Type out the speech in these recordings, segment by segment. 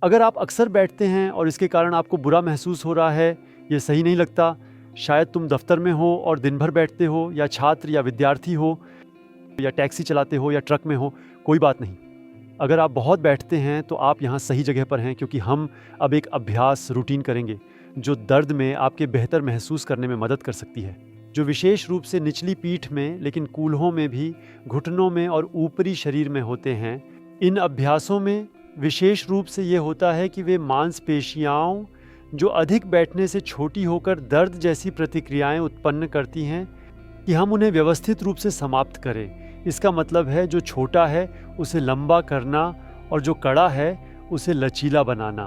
अगर आप अक्सर बैठते हैं और इसके कारण आपको बुरा महसूस हो रहा है, ये सही नहीं लगता, शायद तुम दफ्तर में हो और दिन भर बैठते हो, या छात्र या विद्यार्थी हो, या टैक्सी चलाते हो या ट्रक में हो, कोई बात नहीं। अगर आप बहुत बैठते हैं तो आप यहाँ सही जगह पर हैं, क्योंकि हम अब एक अभ्यास रूटीन करेंगे जो दर्द में आपके बेहतर महसूस करने में मदद कर सकती है, जो विशेष रूप से निचली पीठ में, लेकिन कूल्हों में भी, घुटनों में और ऊपरी शरीर में होते हैं। इन अभ्यासों में विशेष रूप से ये होता है कि वे मांसपेशियाँ जो अधिक बैठने से छोटी होकर दर्द जैसी प्रतिक्रियाएं उत्पन्न करती हैं, कि हम उन्हें व्यवस्थित रूप से समाप्त करें। इसका मतलब है जो छोटा है उसे लंबा करना और जो कड़ा है उसे लचीला बनाना।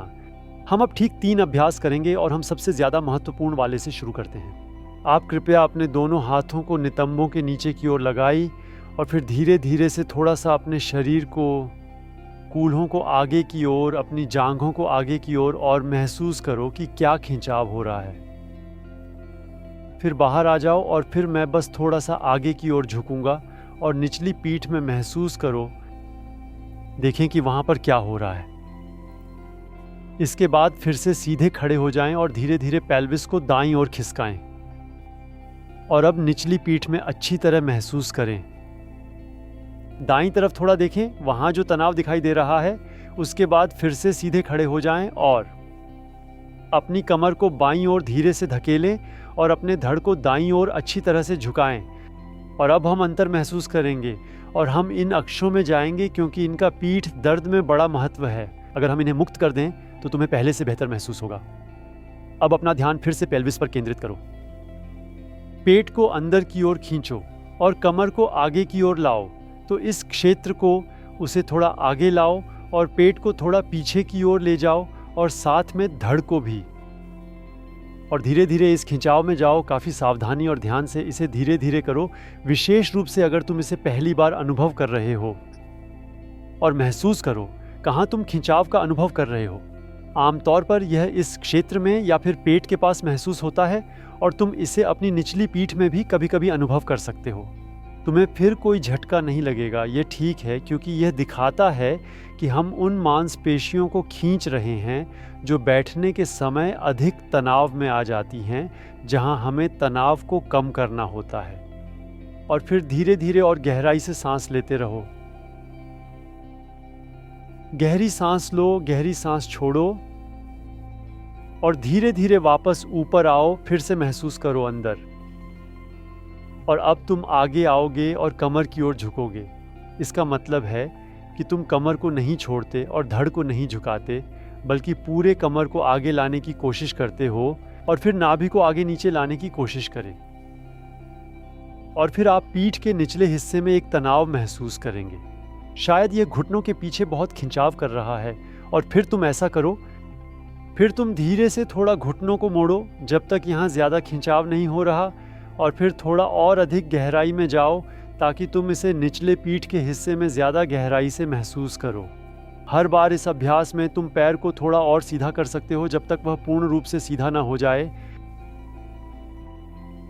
हम अब ठीक 3 अभ्यास करेंगे और हम सबसे ज़्यादा महत्वपूर्ण वाले से शुरू करते हैं। आप कृपया अपने दोनों हाथों को नितंबों के नीचे की ओर लगाई और फिर धीरे धीरे से थोड़ा सा अपने शरीर को, कूल्हों को आगे की ओर, अपनी जांघों को आगे की ओर, और महसूस करो कि क्या खिंचाव हो रहा है। फिर बाहर आ जाओ और फिर मैं बस थोड़ा सा आगे की ओर झुकूंगा और निचली पीठ में महसूस करो, देखें कि वहां पर क्या हो रहा है। इसके बाद फिर से सीधे खड़े हो जाएं और धीरे धीरे पेल्विस को दाईं ओर खिसकाएं। और अब निचली पीठ में अच्छी तरह महसूस करें। दाईं तरफ थोड़ा देखें, वहां जो तनाव दिखाई दे रहा है। उसके बाद फिर से सीधे खड़े हो जाएं और अपनी कमर को बाईं ओर धीरे से धकेलें और अपने धड़ को दाईं ओर अच्छी तरह से झुकाएं। और अब हम अंतर महसूस करेंगे और हम इन अक्षों में जाएंगे, क्योंकि इनका पीठ दर्द में बड़ा महत्व है। अगर हम इन्हें मुक्त कर दें तो तुम्हें पहले से बेहतर महसूस होगा। अब अपना ध्यान फिर से पेल्विस पर केंद्रित करो। पेट को अंदर की ओर खींचो और कमर को आगे की ओर लाओ। तो इस क्षेत्र को, उसे थोड़ा आगे लाओ और पेट को थोड़ा पीछे की ओर ले जाओ, और साथ में धड़ को भी। और धीरे धीरे इस खिंचाव में जाओ। काफ़ी सावधानी और ध्यान से इसे धीरे धीरे करो, विशेष रूप से अगर तुम इसे पहली बार अनुभव कर रहे हो। और महसूस करो कहाँ तुम खिंचाव का अनुभव कर रहे हो। आमतौर पर यह इस क्षेत्र में या फिर पेट के पास महसूस होता है, और तुम इसे अपनी निचली पीठ में भी कभी कभी अनुभव कर सकते हो। तुम्हें फिर कोई झटका नहीं लगेगा, ये ठीक है, क्योंकि यह दिखाता है कि हम उन मांसपेशियों को खींच रहे हैं जो बैठने के समय अधिक तनाव में आ जाती हैं, जहां हमें तनाव को कम करना होता है। और फिर धीरे धीरे और गहराई से सांस लेते रहो। गहरी सांस लो, गहरी सांस छोड़ो और धीरे धीरे वापस ऊपर आओ। फिर से महसूस करो अंदर। और अब तुम आगे आओगे और कमर की ओर झुकोगे। इसका मतलब है कि तुम कमर को नहीं छोड़ते और धड़ को नहीं झुकाते, बल्कि पूरे कमर को आगे लाने की कोशिश करते हो, और फिर नाभि को आगे नीचे लाने की कोशिश करें। और फिर आप पीठ के निचले हिस्से में एक तनाव महसूस करेंगे। शायद यह घुटनों के पीछे बहुत खिंचाव कर रहा है। और फिर तुम ऐसा करो। फिर तुम धीरे से थोड़ा घुटनों को मोड़ो जब तक यहाँ ज़्यादा खिंचाव नहीं हो रहा, और फिर थोड़ा और अधिक गहराई में जाओ ताकि तुम इसे निचले पीठ के हिस्से में ज़्यादा गहराई से महसूस करो। हर बार इस अभ्यास में तुम पैर को थोड़ा और सीधा कर सकते हो जब तक वह पूर्ण रूप से सीधा ना हो जाए।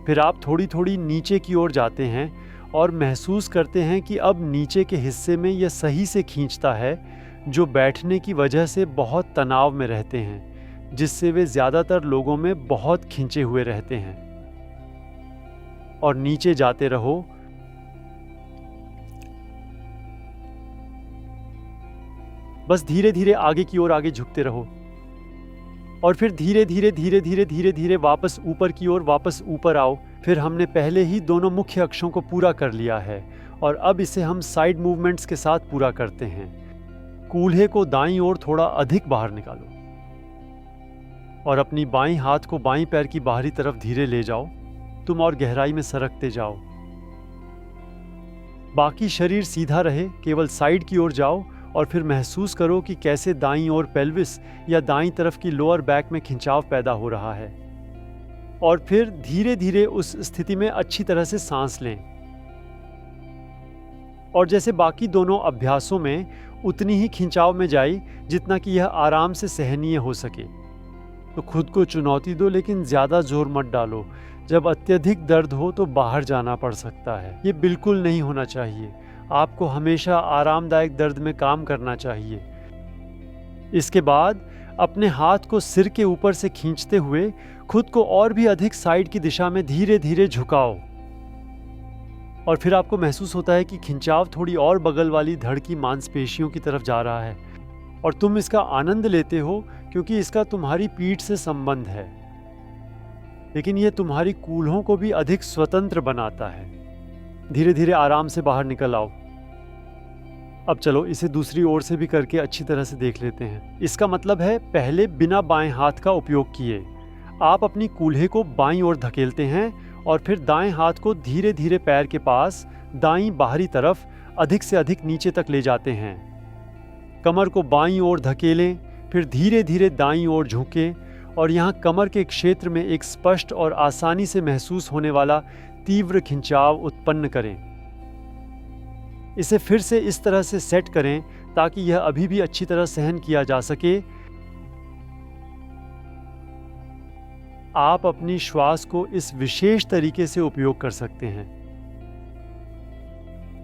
फिर आप थोड़ी थोड़ी नीचे की ओर जाते हैं और महसूस करते हैं कि अब नीचे के हिस्से में यह सही से खींचता है, जो बैठने की वजह से बहुत तनाव में रहते हैं, जिससे वे ज़्यादातर लोगों में बहुत खिंचे हुए रहते हैं। और नीचे जाते रहो। बस धीरे धीरे आगे की ओर आगे झुकते रहो। और फिर धीरे धीरे धीरे धीरे धीरे धीरे वापस ऊपर की ओर, वापस ऊपर आओ। फिर हमने पहले ही दोनों मुख्य अक्षों को पूरा कर लिया है, और अब इसे हम साइड मूवमेंट्स के साथ पूरा करते हैं। कूल्हे को दाईं ओर थोड़ा अधिक बाहर निकालो और अपनी बाईं हाथ को बाईं पैर की बाहरी तरफ धीरे ले जाओ। तुम और गहराई में सरकते जाओ। बाकी शरीर सीधा रहे, केवल साइड की ओर जाओ और फिर महसूस करो कि कैसे दाईं ओर पेल्विस या दाईं तरफ की लोअर बैक में खिंचाव पैदा हो रहा है। और फिर धीरे धीरे उस स्थिति में अच्छी तरह से सांस लें। और जैसे बाकी दोनों अभ्यासों में उतनी ही खिंचाव में जाए जितना कि यह आराम से सहनीय हो सके। तो खुद को चुनौती दो, लेकिन ज़्यादा जोर मत डालो। जब अत्यधिक दर्द हो तो बाहर जाना पड़ सकता है। ये बिल्कुल नहीं होना चाहिए। आपको हमेशा आरामदायक दर्द में काम करना चाहिए। इसके बाद अपने हाथ को सिर के ऊपर से खींचते हुए खुद को और भी अधिक साइड की दिशा में धीरे धीरे झुकाओ। और फिर आपको महसूस होता है कि खिंचाव थोड़ी और बगल वाली धड़ की मांसपेशियों की तरफ जा रहा है और तुम इसका आनंद लेते हो क्योंकि इसका तुम्हारी पीठ से संबंध है, लेकिन यह तुम्हारी कूल्हों को भी अधिक स्वतंत्र बनाता है। धीरे धीरे आराम से बाहर निकल आओ। अब चलो इसे दूसरी ओर से भी करके अच्छी तरह से देख लेते हैं। इसका मतलब है पहले बिना बाएं हाथ का उपयोग किए आप अपनी कूल्हे को बाईं ओर धकेलते हैं और फिर दाएं हाथ को धीरे धीरे पैर के पास दाईं बाहरी तरफ अधिक से अधिक नीचे तक ले जाते हैं। कमर को बाईं ओर धकेलें, फिर धीरे धीरे दाईं ओर झुकें और यहाँ कमर के क्षेत्र में एक स्पष्ट और आसानी से महसूस होने वाला तीव्र खिंचाव उत्पन्न करें। इसे फिर से इस तरह से सेट करें ताकि यह अभी भी अच्छी तरह सहन किया जा सके। आप अपनी श्वास को इस विशेष तरीके से उपयोग कर सकते हैं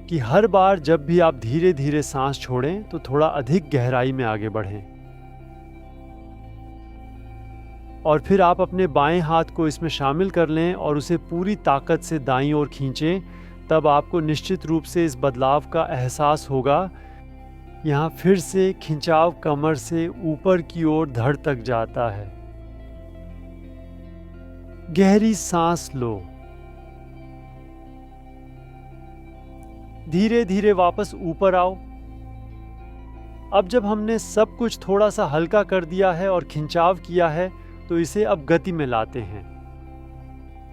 कि हर बार जब भी आप धीरे धीरे सांस छोड़ें तो थोड़ा अधिक गहराई में आगे बढ़ें। और फिर आप अपने बाएं हाथ को इसमें शामिल कर लें और उसे पूरी ताकत से दाईं ओर खींचें। तब आपको निश्चित रूप से इस बदलाव का एहसास होगा। यहाँ फिर से खिंचाव कमर से ऊपर की ओर धड़ तक जाता है। गहरी सांस लो। धीरे धीरे वापस ऊपर आओ। अब जब हमने सब कुछ थोड़ा सा हल्का कर दिया है और खिंचाव किया है तो इसे अब गति में लाते हैं।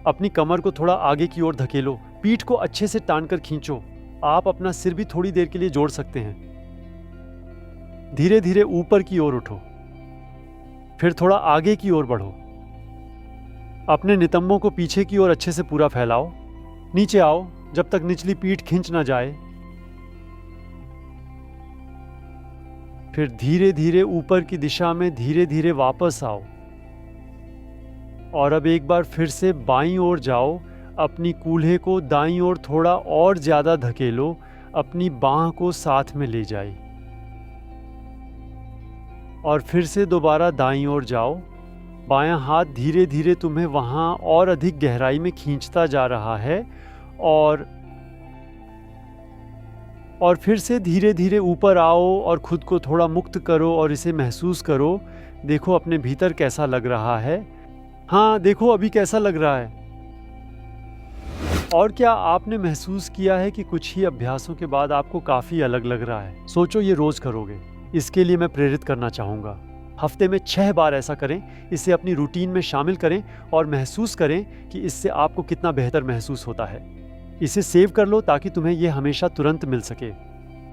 अपनी कमर को थोड़ा आगे की ओर धकेलो, पीठ को अच्छे से तानकर खींचो। आप अपना सिर भी थोड़ी देर के लिए जोड़ सकते हैं। धीरे धीरे ऊपर की ओर उठो, फिर थोड़ा आगे की ओर बढ़ो। अपने नितंबों को पीछे की ओर अच्छे से पूरा फैलाओ। नीचे आओ जब तक निचली पीठ खिंच ना जाए। फिर धीरे धीरे ऊपर की दिशा में धीरे धीरे वापस आओ और अब एक बार फिर से बाईं ओर जाओ। अपनी कूल्हे को दाईं ओर थोड़ा और ज्यादा धकेलो। अपनी बांह को साथ में ले जाए और फिर से दोबारा दाईं ओर जाओ। बायां हाथ धीरे धीरे तुम्हें वहां और अधिक गहराई में खींचता जा रहा है और फिर से धीरे धीरे ऊपर आओ और खुद को थोड़ा मुक्त करो और इसे महसूस करो। देखो अपने भीतर कैसा लग रहा है। हाँ, देखो अभी कैसा लग रहा है। और क्या आपने महसूस किया है कि कुछ ही अभ्यासों के बाद आपको काफ़ी अलग लग रहा है? सोचो ये रोज़ करोगे। इसके लिए मैं प्रेरित करना चाहूँगा। हफ्ते में 6 बार ऐसा करें। इसे अपनी रूटीन में शामिल करें और महसूस करें कि इससे आपको कितना बेहतर महसूस होता है। इसे सेव कर लो ताकि तुम्हें यह हमेशा तुरंत मिल सके।